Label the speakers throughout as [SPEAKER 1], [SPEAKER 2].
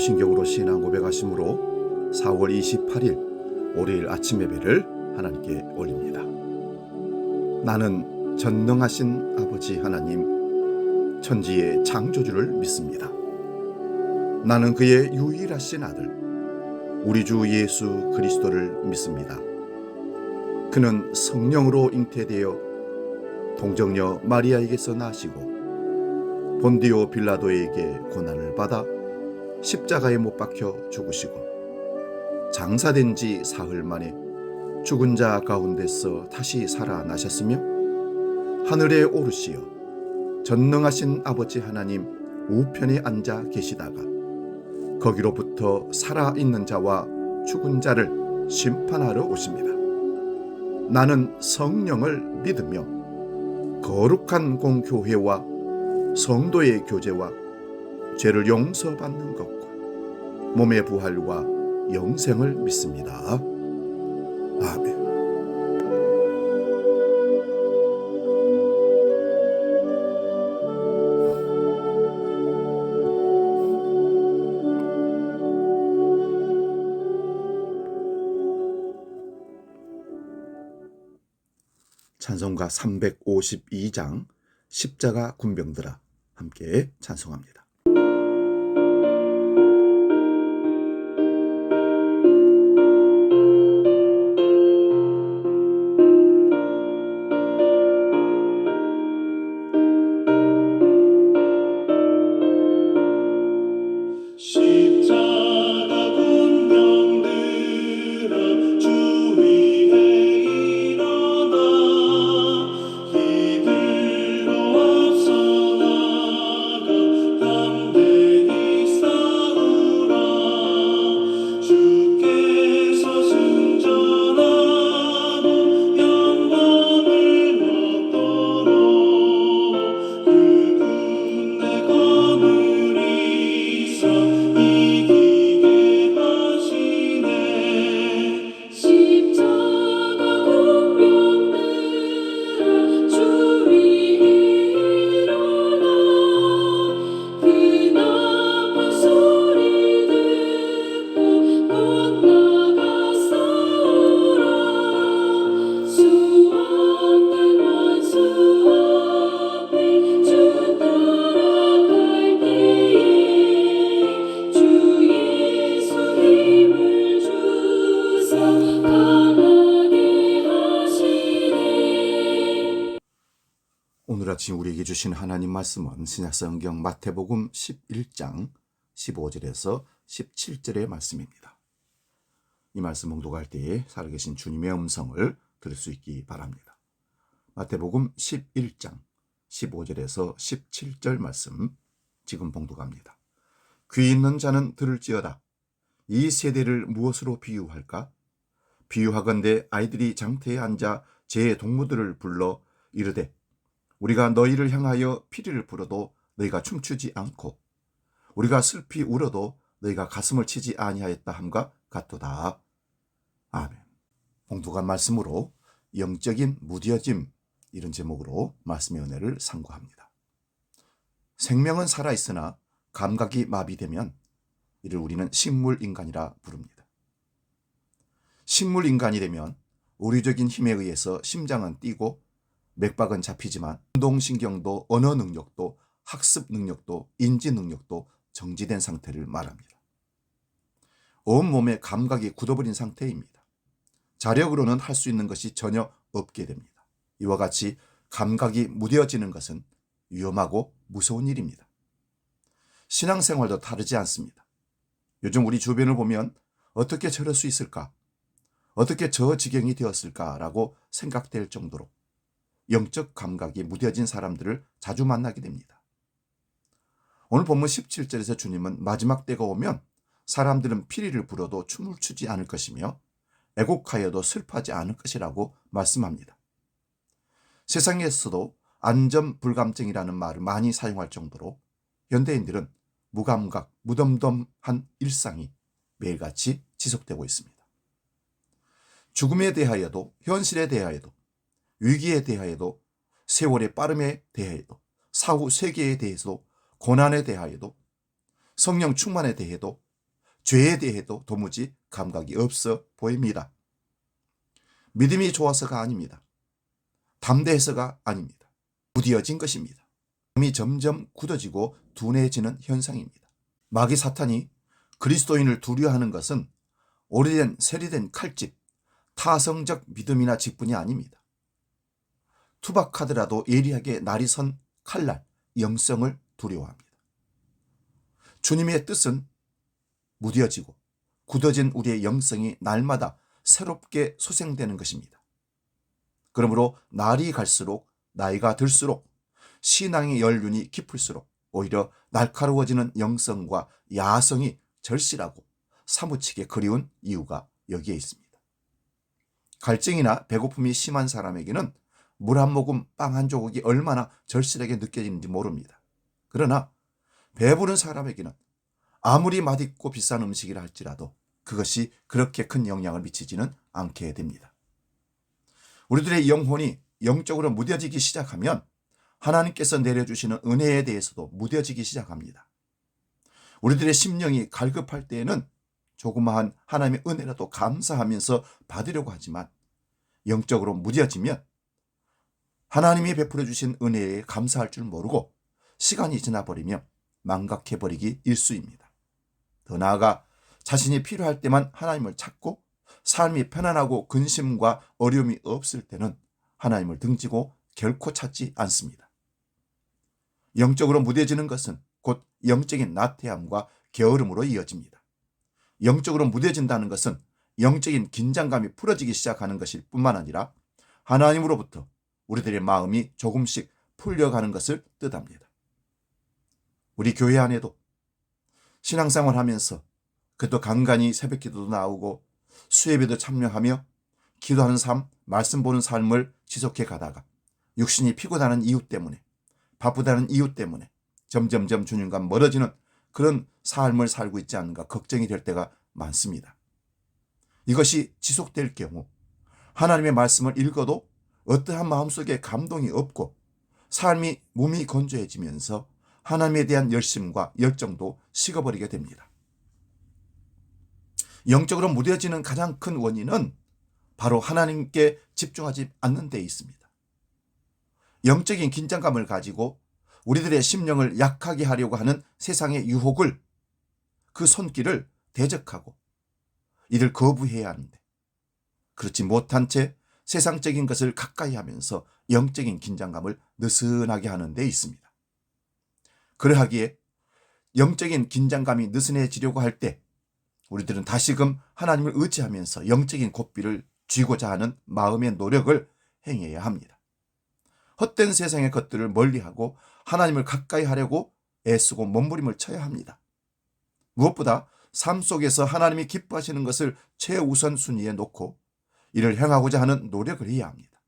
[SPEAKER 1] 사도신경으로 신앙 고백하심으로 4월 28일 월요일 아침 예배를 하나님께 올립니다. 나는 전능하신 아버지 하나님, 천지의 창조주를 믿습니다. 나는 그의 유일하신 아들, 우리 주 예수 그리스도를 믿습니다. 그는 성령으로 잉태되어 동정녀 마리아에게서 나시고 본디오 빌라도에게 고난을 받아 십자가에 못 박혀 죽으시고 장사된 지 사흘 만에 죽은 자 가운데서 다시 살아나셨으며 하늘에 오르시어 전능하신 아버지 하나님 우편에 앉아 계시다가 거기로부터 살아있는 자와 죽은 자를 심판하러 오십니다. 나는 성령을 믿으며 거룩한 공교회와 성도의 교제와 죄를 용서받는 것과 몸의 부활과 영생을 믿습니다. 아멘. 찬송가 352장 십자가 군병들아 함께 찬송합니다.
[SPEAKER 2] 십자가 군병들아 주 위에 일어나 이들로 앞서 나가 담대히 싸우라. 주께서 승전하고 영광을 얻도록 그 군대 거느리사 이기게 하시네. 십자가 군병들아 주 위에 일어나 그 나팔 소리 듣고 곧 나가 싸우라. 수없는 원수 앞에 주 따라갈 때에 주 예수 힘을 주사 강하게 하시네.
[SPEAKER 1] 오늘 아침 우리에게 주신 하나님 말씀은 신약성경 마태복음 11장 15절에서 17절의 말씀입니다. 이 말씀 봉독할 때에 살아계신 주님의 음성을 들을 수 있기 바랍니다. 마태복음 11장 15절에서 17절 말씀 지금 봉독합니다. 귀 있는 자는 들을지어다. 이 세대를 무엇으로 비유할까? 비유하건대 아이들이 장터에 앉아 제 동무들을 불러 이르되 우리가 너희를 향하여 피리를 불어도 너희가 춤추지 않고 우리가 슬피 울어도 너희가 가슴을 치지 아니하였다 함과 같도다. 아멘. 봉독한 말씀으로 영적인 무뎌짐, 이런 제목으로 말씀의 은혜를 상고합니다. 생명은 살아있으나 감각이 마비되면 이를 우리는 식물인간이라 부릅니다. 식물인간이 되면 의료적인 힘에 의해서 심장은 뛰고 맥박은 잡히지만 운동신경도 언어 능력도 학습 능력도 인지 능력도 정지된 상태를 말합니다. 온몸의 감각이 굳어버린 상태입니다. 자력으로는 할 수 있는 것이 전혀 없게 됩니다. 이와 같이 감각이 무뎌지는 것은 위험하고 무서운 일입니다. 신앙생활도 다르지 않습니다. 요즘 우리 주변을 보면 어떻게 저럴 수 있을까? 어떻게 저 지경이 되었을까라고 생각될 정도로 영적 감각이 무뎌진 사람들을 자주 만나게 됩니다. 오늘 본문 17절에서 주님은 마지막 때가 오면 사람들은 피리를 불어도 춤을 추지 않을 것이며 애곡하여도 슬퍼하지 않을 것이라고 말씀합니다. 세상에서도 안전불감증이라는 말을 많이 사용할 정도로 현대인들은 무감각, 무덤덤한 일상이 매일같이 지속되고 있습니다. 죽음에 대하여도 현실에 대하여도 위기에 대하여도 세월의 빠름에 대하여도 사후 세계에 대해서도 고난에 대하여도 성령 충만에 대해도 죄에 대해도 도무지 감각이 없어 보입니다. 믿음이 좋아서가 아닙니다. 담대해서가 아닙니다. 무뎌진 것입니다. 마음이 점점 굳어지고 둔해지는 현상입니다. 마귀 사탄이 그리스도인을 두려워하는 것은 오래된 세리된 칼집, 타성적 믿음이나 직분이 아닙니다. 투박하더라도 예리하게 날이 선 칼날, 영성을 두려워합니다. 주님의 뜻은 무뎌지고 굳어진 우리의 영성이 날마다 새롭게 소생되는 것입니다. 그러므로 날이 갈수록, 나이가 들수록, 신앙의 연륜이 깊을수록 오히려 날카로워지는 영성과 야성이 절실하고 사무치게 그리운 이유가 여기에 있습니다. 갈증이나 배고픔이 심한 사람에게는 물 한 모금, 빵 한 조각이 얼마나 절실하게 느껴지는지 모릅니다. 그러나 배부른 사람에게는 아무리 맛있고 비싼 음식이라 할지라도 그것이 그렇게 큰 영향을 미치지는 않게 됩니다. 우리들의 영혼이 영적으로 무뎌지기 시작하면 하나님께서 내려주시는 은혜에 대해서도 무뎌지기 시작합니다. 우리들의 심령이 갈급할 때에는 조그마한 하나님의 은혜라도 감사하면서 받으려고 하지만 영적으로 무뎌지면 하나님이 베풀어 주신 은혜에 감사할 줄 모르고 시간이 지나버리면 망각해버리기 일쑤입니다. 더 나아가 자신이 필요할 때만 하나님을 찾고 삶이 편안하고 근심과 어려움이 없을 때는 하나님을 등지고 결코 찾지 않습니다. 영적으로 무뎌지는 것은 곧 영적인 나태함과 게으름으로 이어집니다. 영적으로 무뎌진다는 것은 영적인 긴장감이 풀어지기 시작하는 것일 뿐만 아니라 하나님으로부터 우리들의 마음이 조금씩 풀려가는 것을 뜻합니다. 우리 교회 안에도 신앙생활 하면서 그래도 간간히 새벽기도도 나오고 수예배도 참여하며 기도하는 삶, 말씀 보는 삶을 지속해 가다가 육신이 피곤하는 이유 때문에, 바쁘다는 이유 때문에 점점점 주님과 멀어지는 그런 삶을 살고 있지 않은가 걱정이 될 때가 많습니다. 이것이 지속될 경우 하나님의 말씀을 읽어도 어떠한 마음속에 감동이 없고 삶이 몸이 건조해지면서 하나님에 대한 열심과 열정도 식어버리게 됩니다. 영적으로 무뎌지는 가장 큰 원인은 바로 하나님께 집중하지 않는 데 있습니다. 영적인 긴장감을 가지고 우리들의 심령을 약하게 하려고 하는 세상의 유혹을, 그 손길을 대적하고 이를 거부해야 하는데 그렇지 못한 채 세상적인 것을 가까이 하면서 영적인 긴장감을 느슨하게 하는 데 있습니다. 그러하기에 영적인 긴장감이 느슨해지려고 할 때 우리들은 다시금 하나님을 의지하면서 영적인 고삐를 쥐고자 하는 마음의 노력을 행해야 합니다. 헛된 세상의 것들을 멀리하고 하나님을 가까이 하려고 애쓰고 몸부림을 쳐야 합니다. 무엇보다 삶 속에서 하나님이 기뻐하시는 것을 최우선 순위에 놓고 이를 행하고자 하는 노력을 해야 합니다.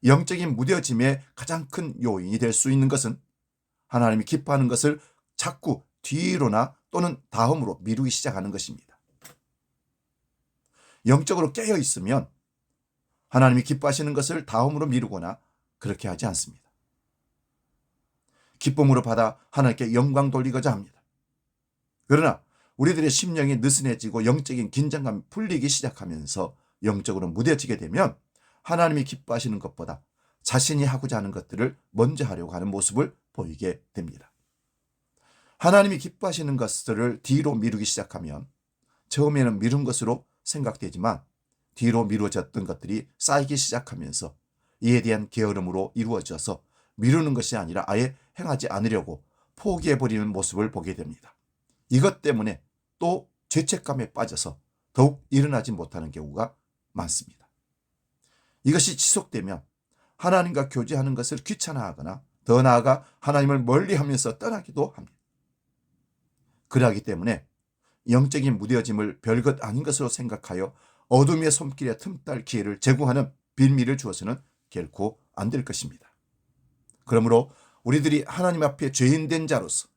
[SPEAKER 1] 영적인 무뎌짐의 가장 큰 요인이 될 수 있는 것은 하나님이 기뻐하는 것을 자꾸 뒤로나 또는 다음으로 미루기 시작하는 것입니다. 영적으로 깨어 있으면 하나님이 기뻐하시는 것을 다음으로 미루거나 그렇게 하지 않습니다. 기쁨으로 받아 하나님께 영광 돌리고자 합니다. 그러나 우리들의 심령이 느슨해지고 영적인 긴장감이 풀리기 시작하면서 영적으로 무뎌지게 되면 하나님이 기뻐하시는 것보다 자신이 하고자 하는 것들을 먼저 하려고 하는 모습을 보이게 됩니다. 하나님이 기뻐하시는 것들을 뒤로 미루기 시작하면 처음에는 미룬 것으로 생각되지만 뒤로 미루어졌던 것들이 쌓이기 시작하면서 이에 대한 게으름으로 이루어져서 미루는 것이 아니라 아예 행하지 않으려고 포기해버리는 모습을 보게 됩니다. 이것 때문에 또 죄책감에 빠져서 더욱 일어나지 못하는 경우가 많습니다. 이것이 지속되면 하나님과 교제하는 것을 귀찮아하거나 더 나아가 하나님을 멀리하면서 떠나기도 합니다. 그러하기 때문에 영적인 무뎌짐을 별것 아닌 것으로 생각하여 어둠의 손길에 틈탈 기회를 제공하는 빌미를 주어서는 결코 안 될 것입니다. 그러므로 우리들이 하나님 앞에 죄인된 자로서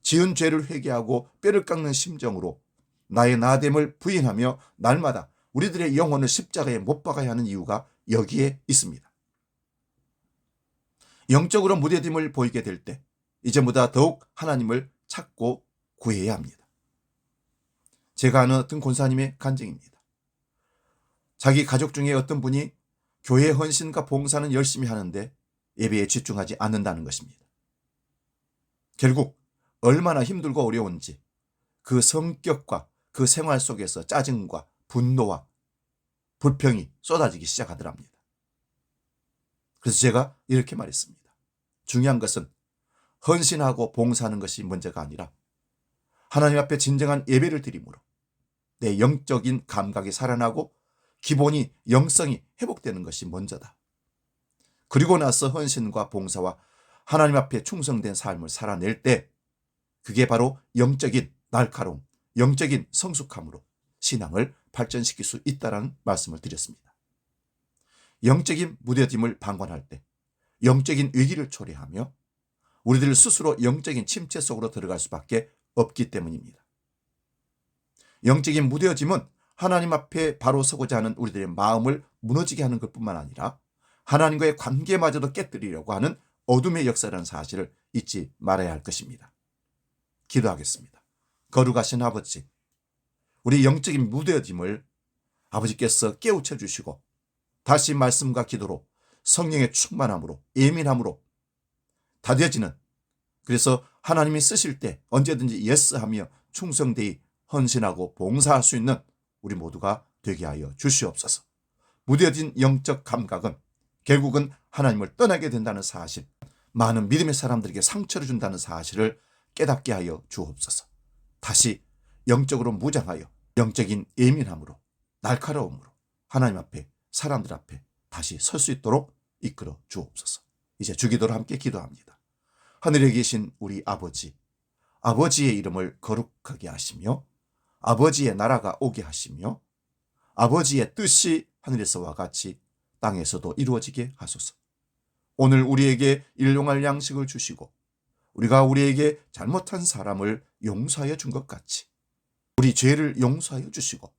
[SPEAKER 1] 지은 죄를 회개하고 뼈를 깎는 심정으로 나의 나됨을 부인하며 날마다 우리들의 영혼을 십자가에 못 박아야 하는 이유가 여기에 있습니다. 영적으로 무뎌짐을 보이게 될 때 이제보다 더욱 하나님을 찾고 구해야 합니다. 제가 아는 어떤 권사님의 간증입니다. 자기 가족 중에 어떤 분이 교회 헌신과 봉사는 열심히 하는데 예배에 집중하지 않는다는 것입니다. 결국 얼마나 힘들고 어려운지 그 성격과 그 생활 속에서 짜증과 분노와 불평이 쏟아지기 시작하더랍니다. 그래서 제가 이렇게 말했습니다. 중요한 것은 헌신하고 봉사하는 것이 문제가 아니라 하나님 앞에 진정한 예배를 드림으로 내 영적인 감각이 살아나고 기본이 영성이 회복되는 것이 먼저다. 그리고 나서 헌신과 봉사와 하나님 앞에 충성된 삶을 살아낼 때 그게 바로 영적인 날카로움, 영적인 성숙함으로 신앙을 발전시킬 수 있다는 말씀을 드렸습니다. 영적인 무뎌짐을 방관할 때 영적인 위기를 초래하며 우리들 스스로 영적인 침체 속으로 들어갈 수밖에 없기 때문입니다. 영적인 무뎌짐은 하나님 앞에 바로 서고자 하는 우리들의 마음을 무너지게 하는 것뿐만 아니라 하나님과의 관계마저도 깨뜨리려고 하는 어둠의 역사라는 사실을 잊지 말아야 할 것입니다. 기도하겠습니다. 거룩하신 아버지, 우리 영적인 무뎌짐을 아버지께서 깨우쳐 주시고 다시 말씀과 기도로 성령의 충만함으로 예민함으로 다져지는, 그래서 하나님이 쓰실 때 언제든지 예스하며 충성되이 헌신하고 봉사할 수 있는 우리 모두가 되게 하여 주시옵소서. 무뎌진 영적 감각은 결국은 하나님을 떠나게 된다는 사실, 많은 믿음의 사람들에게 상처를 준다는 사실을 깨닫게 하여 주옵소서. 다시 영적으로 무장하여 영적인 예민함으로 날카로움으로 하나님 앞에 사람들 앞에 다시 설 수 있도록 이끌어 주옵소서. 이제 주기도로 함께 기도합니다. 하늘에 계신 우리 아버지, 아버지의 이름을 거룩하게 하시며 아버지의 나라가 오게 하시며 아버지의 뜻이 하늘에서와 같이 땅에서도 이루어지게 하소서. 오늘 우리에게 일용할 양식을 주시고 우리가 우리에게 잘못한 사람을 용서하여 준 것 같이 우리 죄를 용서하여 주시고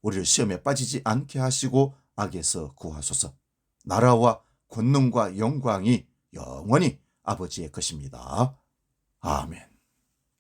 [SPEAKER 1] 우리를 시험에 빠지지 않게 하시고 악에서 구하소서. 나라와 권능과 영광이 영원히 아버지의 것입니다. 아멘.